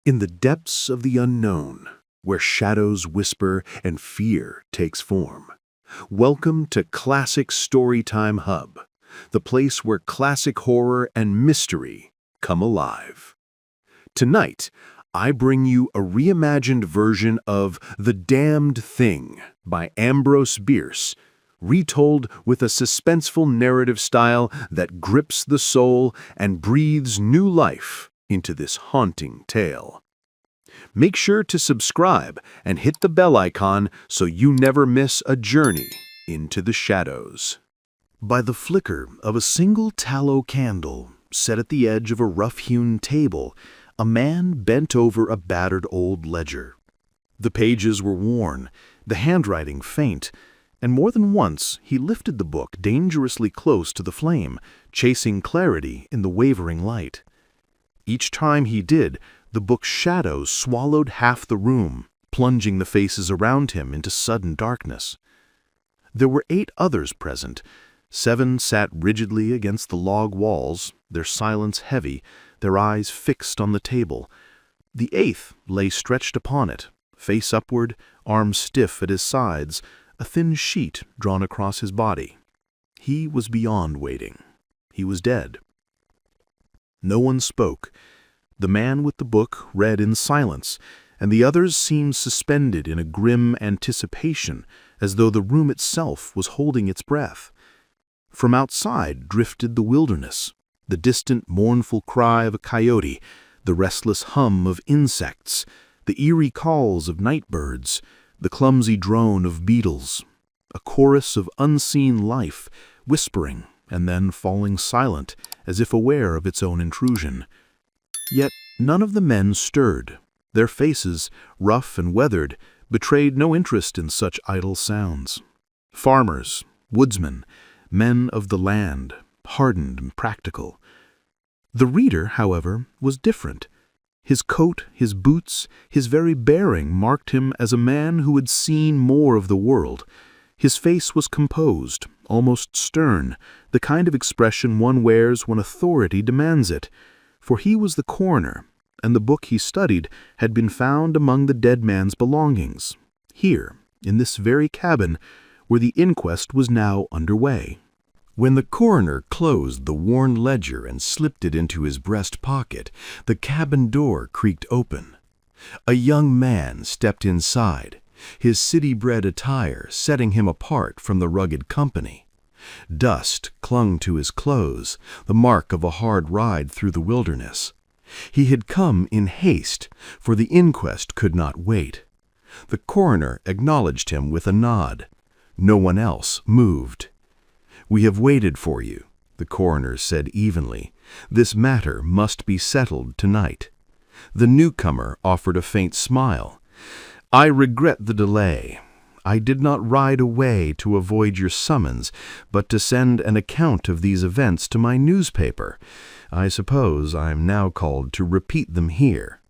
In the depths of the unknown, where shadows whisper and fear takes form. Welcome to Classic Storytime Hub, the place where classic horror and mystery come alive. Tonight, I bring you a reimagined version of The Damned Thing by Ambrose Bierce, retold with a suspenseful narrative style that grips the soul and breathes new life into this haunting tale. Make sure to subscribe and hit the bell icon so you never miss a journey into the shadows. By the flicker of a single tallow candle set at the edge of a rough-hewn table, a man bent over a battered old ledger. The pages were worn, the handwriting faint, and more than once he lifted the book dangerously close to the flame, chasing clarity in the wavering light. Each time he did, the book's shadows swallowed half the room, plunging the faces around him into sudden darkness. There were 8 others present. 7 sat rigidly against the log walls, their silence heavy, their eyes fixed on the table. The 8th lay stretched upon it, face upward, arms stiff at his sides, a thin sheet drawn across his body. He was beyond waiting. He was dead. No one spoke. The man with the book read in silence, and the others seemed suspended in a grim anticipation, as though the room itself was holding its breath. From outside drifted the wilderness, the distant mournful cry of a coyote, the restless hum of insects, the eerie calls of night birds, the clumsy drone of beetles, a chorus of unseen life, whispering and then falling silent as if aware of its own intrusion. Yet none of the men stirred. Their faces, rough and weathered, betrayed no interest in such idle sounds. Farmers, woodsmen, men of the land, hardened and practical. The reader, however, was different. His coat, his boots, his very bearing marked him as a man who had seen more of the world. His face was composed, almost stern, the kind of expression one wears when authority demands it. For he was the coroner, and the book he studied had been found among the dead man's belongings, here, in this very cabin, where the inquest was now underway. When the coroner closed the worn ledger and slipped it into his breast pocket, the cabin door creaked open. A young man stepped inside, his city-bred attire setting him apart from the rugged company. Dust clung to his clothes, the mark of a hard ride through the wilderness. He had come in haste, for the inquest could not wait. The coroner acknowledged him with a nod. No one else moved. "We have waited for you," the coroner said evenly. "This matter must be settled tonight." The newcomer offered a faint smile. "I regret the delay. I did not ride away to avoid your summons, but to send an account of these events to my newspaper. I suppose I am now called to repeat them here."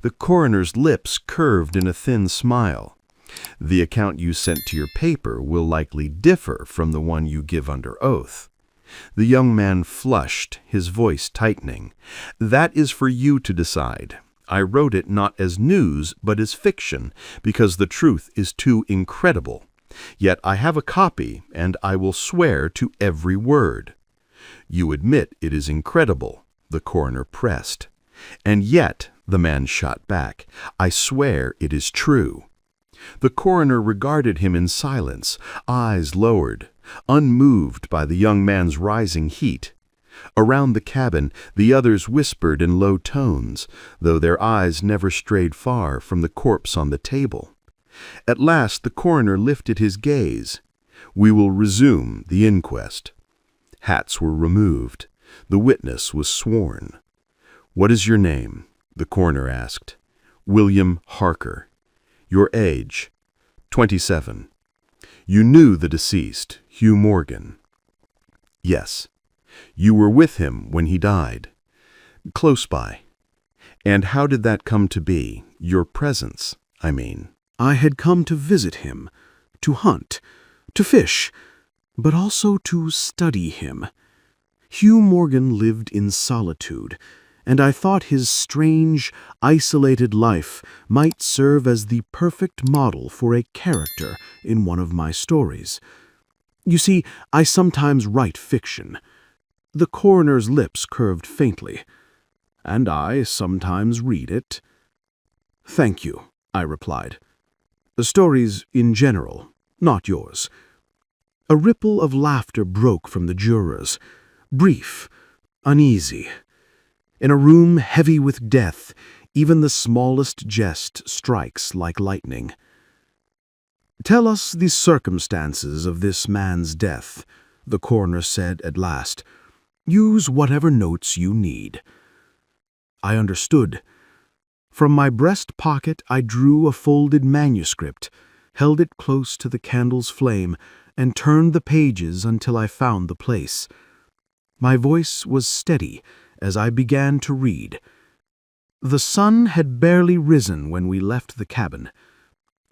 The coroner's lips curved in a thin smile. "The account you sent to your paper will likely differ from the one you give under oath." The young man flushed, his voice tightening. "That is for you to decide. I wrote it not as news, but as fiction, because the truth is too incredible. Yet I have a copy, and I will swear to every word." "You admit it is incredible," the coroner pressed. "And yet," the man shot back, "I swear it is true." The coroner regarded him in silence, eyes lowered, unmoved by the young man's rising heat. Around the cabin, the others whispered in low tones, though their eyes never strayed far from the corpse on the table. At last the coroner lifted his gaze. "We will resume the inquest." Hats were removed. The witness was sworn. "What is your name?" the coroner asked. "William Harker." "Your age?" 27. "You knew the deceased, Hugh Morgan?" "Yes." "You were with him when he died?" "Close by." "And how did that come to be? Your presence, I mean." "I had come to visit him, to hunt, to fish, but also to study him. Hugh Morgan lived in solitude, and I thought his strange, isolated life might serve as the perfect model for a character in one of my stories. You see, I sometimes write fiction. The coroner's lips curved faintly. And I sometimes read it. Thank you, I replied. The stories in general, not yours. A ripple of laughter broke from the jurors, brief, uneasy. In a room heavy with death, even the smallest jest strikes like lightning. Tell us the circumstances of this man's death, the coroner said at last. Use whatever notes you need. I understood. From my breast pocket I drew a folded manuscript, held it close to the candle's flame, and turned the pages until I found the place. My voice was steady as I began to read. The sun had barely risen when we left the cabin.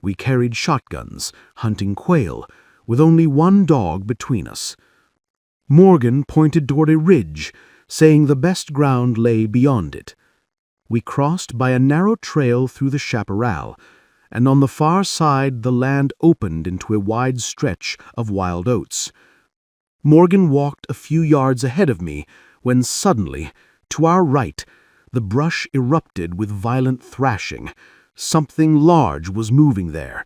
We carried shotguns, hunting quail, with only one dog between us. Morgan pointed toward a ridge, saying the best ground lay beyond it. We crossed by a narrow trail through the chaparral, and on the far side the land opened into a wide stretch of wild oats. Morgan walked a few yards ahead of me when suddenly, to our right, the brush erupted with violent thrashing. Something large was moving there,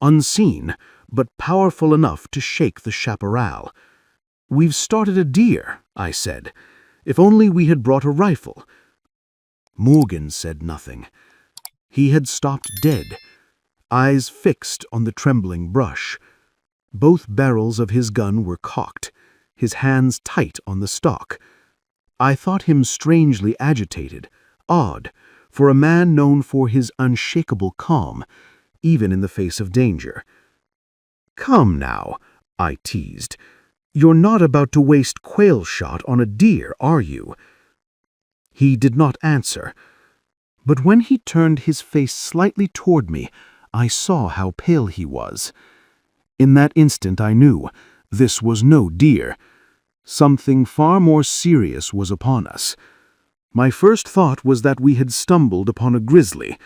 unseen, but powerful enough to shake the chaparral. We've started a deer, I said. If only we had brought a rifle. Morgan said nothing. He had stopped dead, eyes fixed on the trembling brush. Both barrels of his gun were cocked, his hands tight on the stock. I thought him strangely agitated, odd, for a man known for his unshakable calm, even in the face of danger. Come now, I teased. You're not about to waste quail shot on a deer, are you? He did not answer, but when he turned his face slightly toward me, I saw how pale he was. In that instant I knew this was no deer. Something far more serious was upon us. My first thought was that we had stumbled upon a grizzly.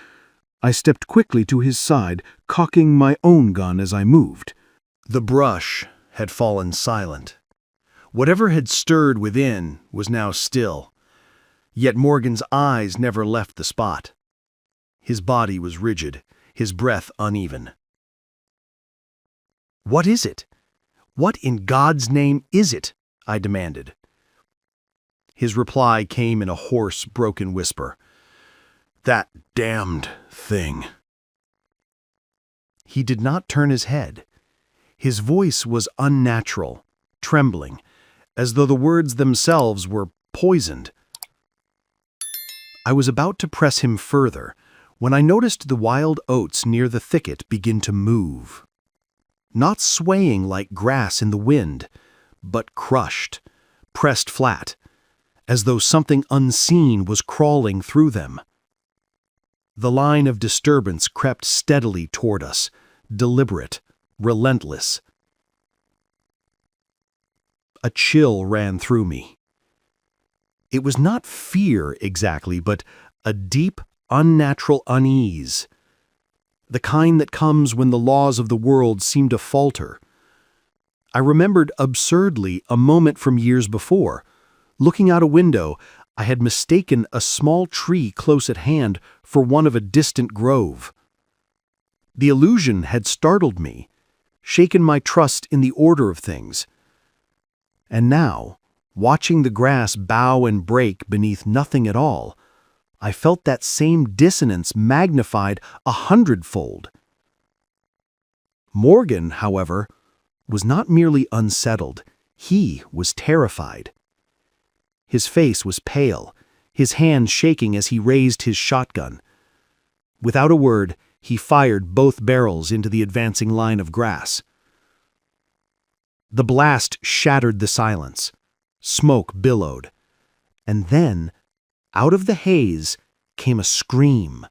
I stepped quickly to his side, cocking my own gun as I moved. The brush had fallen silent. Whatever had stirred within was now still. Yet Morgan's eyes never left the spot. His body was rigid, his breath uneven. "What is it? What in God's name is it?" I demanded. His reply came in a hoarse, broken whisper. "That damned thing." He did not turn his head. His voice was unnatural, trembling, as though the words themselves were poisoned. I was about to press him further when I noticed the wild oats near the thicket begin to move. Not swaying like grass in the wind, but crushed, pressed flat, as though something unseen was crawling through them. The line of disturbance crept steadily toward us, deliberate, relentless. A chill ran through me. It was not fear exactly, but a deep, unnatural unease. The kind that comes when the laws of the world seem to falter. I remembered absurdly a moment from years before. Looking out a window, I had mistaken a small tree close at hand for one of a distant grove. The illusion had startled me, shaken my trust in the order of things. And now, watching the grass bow and break beneath nothing at all, I felt that same dissonance magnified 100-fold. Morgan, however, was not merely unsettled, he was terrified. His face was pale, his hand shaking as he raised his shotgun. Without a word, he fired both barrels into the advancing line of grass. The blast shattered the silence. Smoke billowed. And then, out of the haze, came a scream.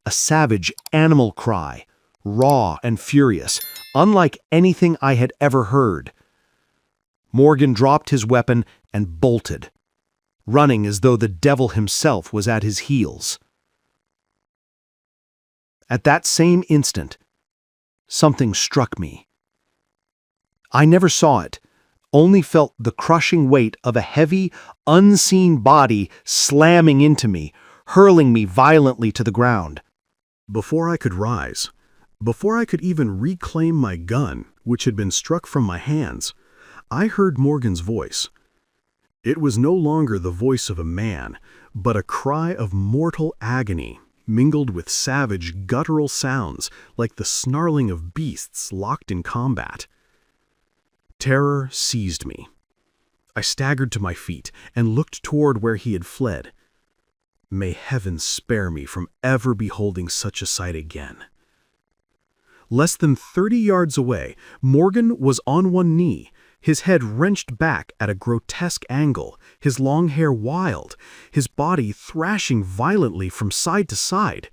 A savage animal cry, raw and furious, unlike anything I had ever heard. Morgan dropped his weapon and bolted. running as though the devil himself was at his heels. At that same instant, something struck me. I never saw it, only felt the crushing weight of a heavy, unseen body slamming into me, hurling me violently to the ground. Before I could rise, before I could even reclaim my gun, which had been struck from my hands, I heard Morgan's voice. It was no longer the voice of a man, but a cry of mortal agony, mingled with savage, guttural sounds like the snarling of beasts locked in combat. Terror seized me. I staggered to my feet and looked toward where he had fled. May heaven spare me from ever beholding such a sight again. Less than 30 yards away, Morgan was on one knee, his head wrenched back at a grotesque angle, his long hair wild, his body thrashing violently from side to side.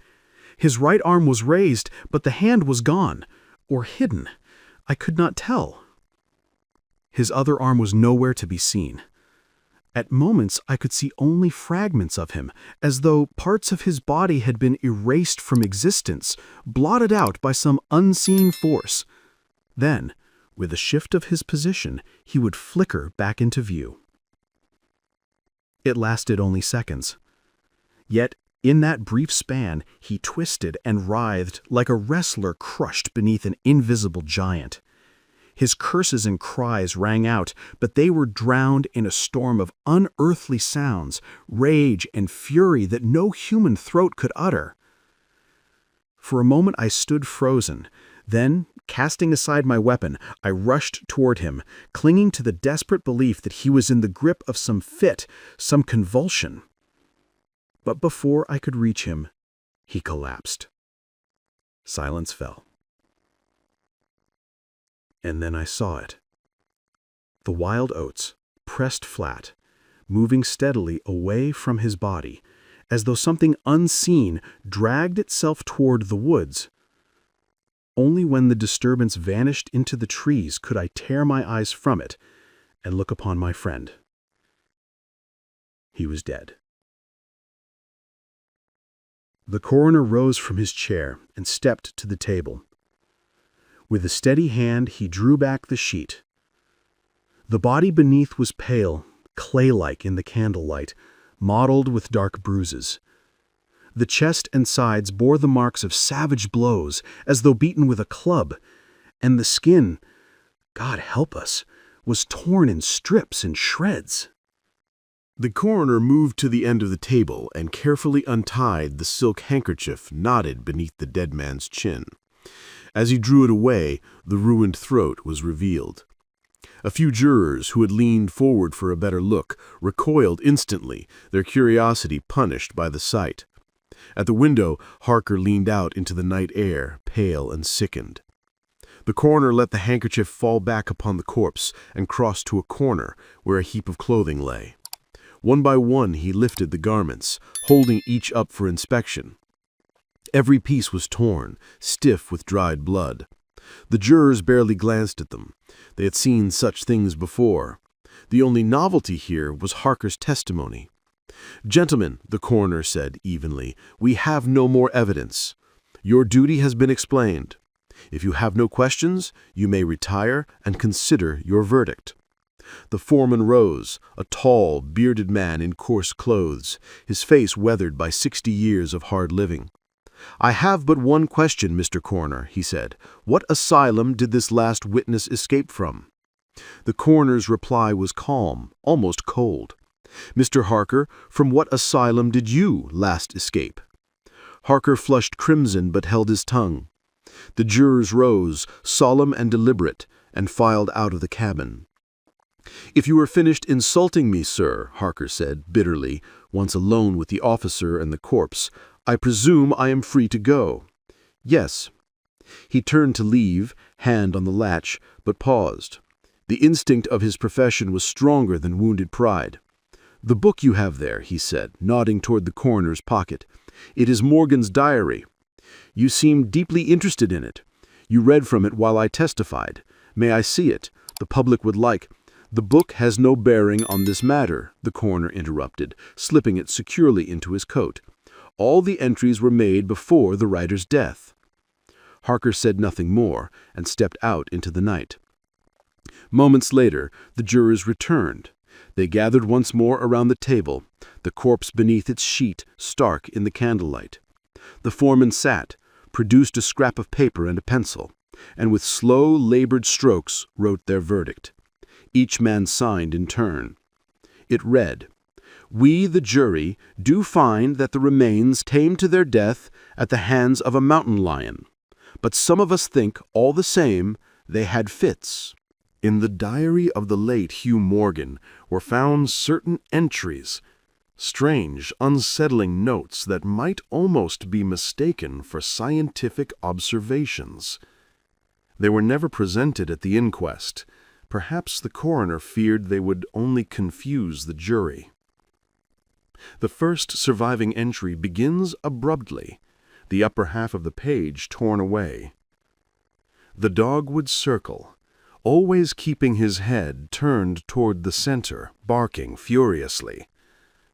His right arm was raised, but the hand was gone, or hidden. I could not tell. His other arm was nowhere to be seen. At moments, I could see only fragments of him, as though parts of his body had been erased from existence, blotted out by some unseen force. Then, with a shift of his position, he would flicker back into view. It lasted only seconds. Yet, in that brief span, he twisted and writhed like a wrestler crushed beneath an invisible giant. His curses and cries rang out, but they were drowned in a storm of unearthly sounds, rage and fury that no human throat could utter. For a moment I stood frozen. Then, casting aside my weapon, I rushed toward him, clinging to the desperate belief that he was in the grip of some fit, some convulsion. But before I could reach him, he collapsed. Silence fell. And then I saw it. The wild oats, pressed flat, moving steadily away from his body, as though something unseen dragged itself toward the woods. Only when the disturbance vanished into the trees could I tear my eyes from it and look upon my friend. He was dead. The coroner rose from his chair and stepped to the table. With a steady hand, he drew back the sheet. The body beneath was pale, clay-like in the candlelight, mottled with dark bruises. The chest and sides bore the marks of savage blows, as though beaten with a club, and the skin, God help us, was torn in strips and shreds. The coroner moved to the end of the table and carefully untied the silk handkerchief knotted beneath the dead man's chin. As he drew it away, the ruined throat was revealed. A few jurors who had leaned forward for a better look recoiled instantly, their curiosity punished by the sight. At the window, Harker leaned out into the night air, pale and sickened. The coroner let the handkerchief fall back upon the corpse and crossed to a corner where a heap of clothing lay. One by one he lifted the garments, holding each up for inspection. Every piece was torn, stiff with dried blood. The jurors barely glanced at them. They had seen such things before. The only novelty here was Harker's testimony. "Gentlemen," the coroner said evenly, "we have no more evidence. Your duty has been explained. If you have no questions, you may retire and consider your verdict." The foreman rose, a tall, bearded man in coarse clothes, his face weathered by 60 years of hard living. "I have but one question, Mr. Coroner," he said. "What asylum did this last witness escape from?" The coroner's reply was calm, almost cold. "Mr. Harker, from what asylum did you last escape?" Harker flushed crimson but held his tongue. The jurors rose, solemn and deliberate, and filed out of the cabin. "If you are finished insulting me, sir," Harker said bitterly, once alone with the officer and the corpse, "I presume I am free to go." "Yes." He turned to leave, hand on the latch, but paused. The instinct of his profession was stronger than wounded pride. "The book you have there," he said, nodding toward the coroner's pocket. "It is Morgan's diary. You seem deeply interested in it. You read from it while I testified. May I see it? The public would like—" "The book has no bearing on this matter," the coroner interrupted, slipping it securely into his coat. "All the entries were made before the writer's death." Harker said nothing more and stepped out into the night. Moments later, the jurors returned. They gathered once more around the table, the corpse beneath its sheet stark in the candlelight. The foreman sat, produced a scrap of paper and a pencil, and with slow, labored strokes wrote their verdict. Each man signed in turn. It read, "We, the jury, do find that the remains came to their death at the hands of a mountain lion, but some of us think, all the same, they had fits." In the diary of the late Hugh Morgan were found certain entries, strange, unsettling notes that might almost be mistaken for scientific observations. They were never presented at the inquest. Perhaps the coroner feared they would only confuse the jury. The first surviving entry begins abruptly, the upper half of the page torn away. "The dog would circle, always keeping his head turned toward the center, barking furiously.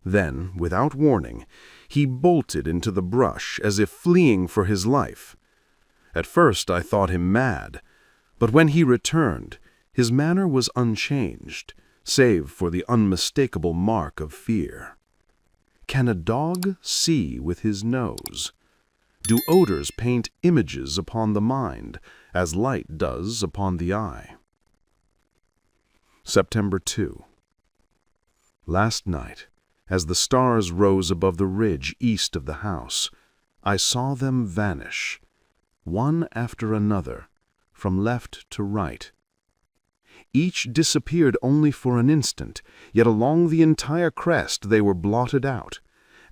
Then, without warning, he bolted into the brush as if fleeing for his life. At first I thought him mad, but when he returned, his manner was unchanged, save for the unmistakable mark of fear. Can a dog see with his nose? Do odors paint images upon the mind, as light does upon the eye?" September 2. Last night, as the stars rose above the ridge east of the house, I saw them vanish, one after another, from left to right. Each disappeared only for an instant, yet along the entire crest they were blotted out,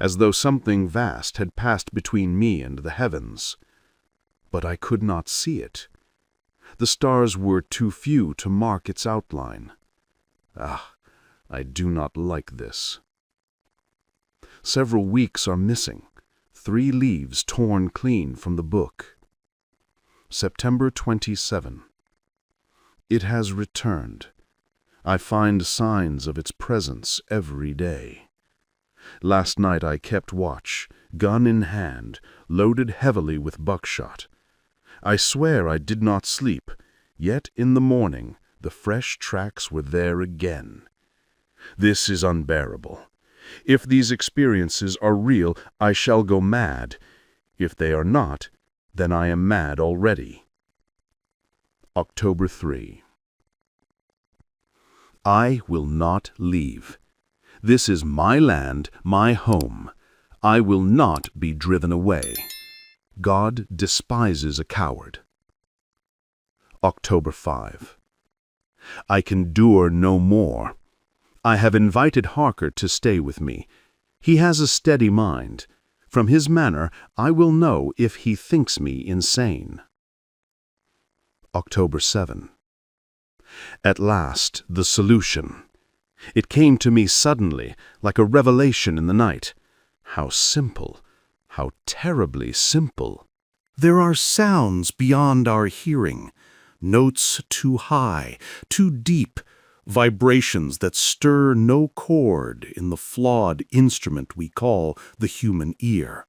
as though something vast had passed between me and the heavens. But I could not see it. The stars were too few to mark its outline. Ah, I do not like this. Several weeks are missing, 3 leaves torn clean from the book. September 27. It has returned. I find signs of its presence every day. Last night I kept watch, gun in hand, loaded heavily with buckshot. I swear I did not sleep, yet in the morning the fresh tracks were there again. This is unbearable. If these experiences are real, I shall go mad. If they are not, then I am mad already. October 3. I will not leave. This is my land, my home. I will not be driven away. God despises a coward. October 5. I can endure no more. I have invited Harker to stay with me. He has a steady mind. From his manner, I will know if he thinks me insane. October 7. At last, the solution. It came to me suddenly, like a revelation in the night. How simple, how terribly simple. There are sounds beyond our hearing, notes too high, too deep, vibrations that stir no chord in the flawed instrument we call the human ear.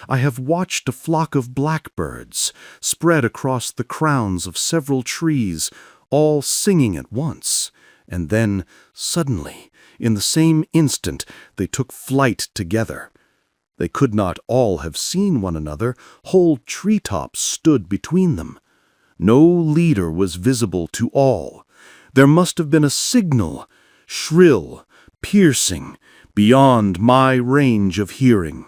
I have watched a flock of blackbirds spread across the crowns of several trees, all singing at once, and then, suddenly, in the same instant, they took flight together. They could not all have seen one another. Whole treetops stood between them. No leader was visible to all. There must have been a signal, shrill, piercing, beyond my range of hearing.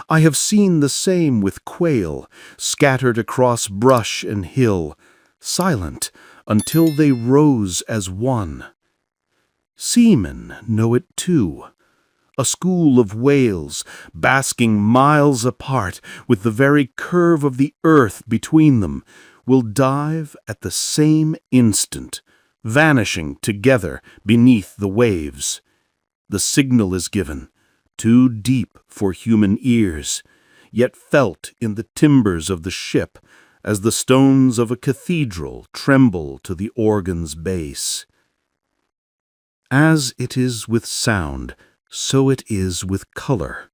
I have seen the same with quail, scattered across brush and hill, silent until they rose as one. Seamen know it too. A school of whales, basking miles apart, with the very curve of the earth between them, will dive at the same instant, vanishing together beneath the waves. The signal is given, too deep for human ears, yet felt in the timbers of the ship as the stones of a cathedral tremble to the organ's base. As it is with sound, so it is with color.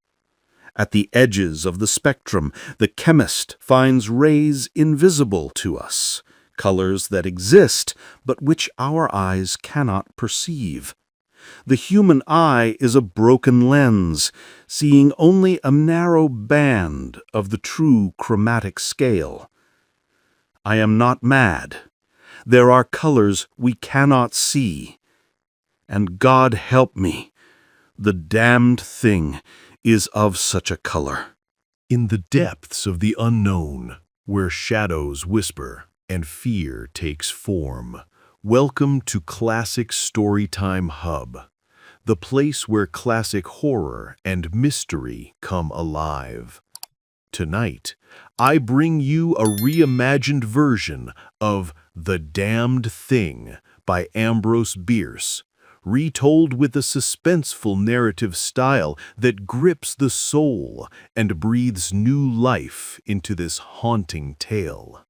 At the edges of the spectrum, the chemist finds rays invisible to us, colors that exist but which our eyes cannot perceive. The human eye is a broken lens, seeing only a narrow band of the true chromatic scale. I am not mad. There are colors we cannot see. And God help me, the damned thing is of such a color. In the depths of the unknown, where shadows whisper and fear takes form, welcome to Classic Storytime Hub, the place where classic horror and mystery come alive. Tonight, I bring you a reimagined version of The Damned Thing by Ambrose Bierce, retold with a suspenseful narrative style that grips the soul and breathes new life into this haunting tale.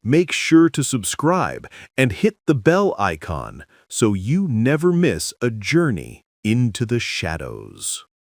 Make sure to subscribe and hit the bell icon so you never miss a journey into the shadows.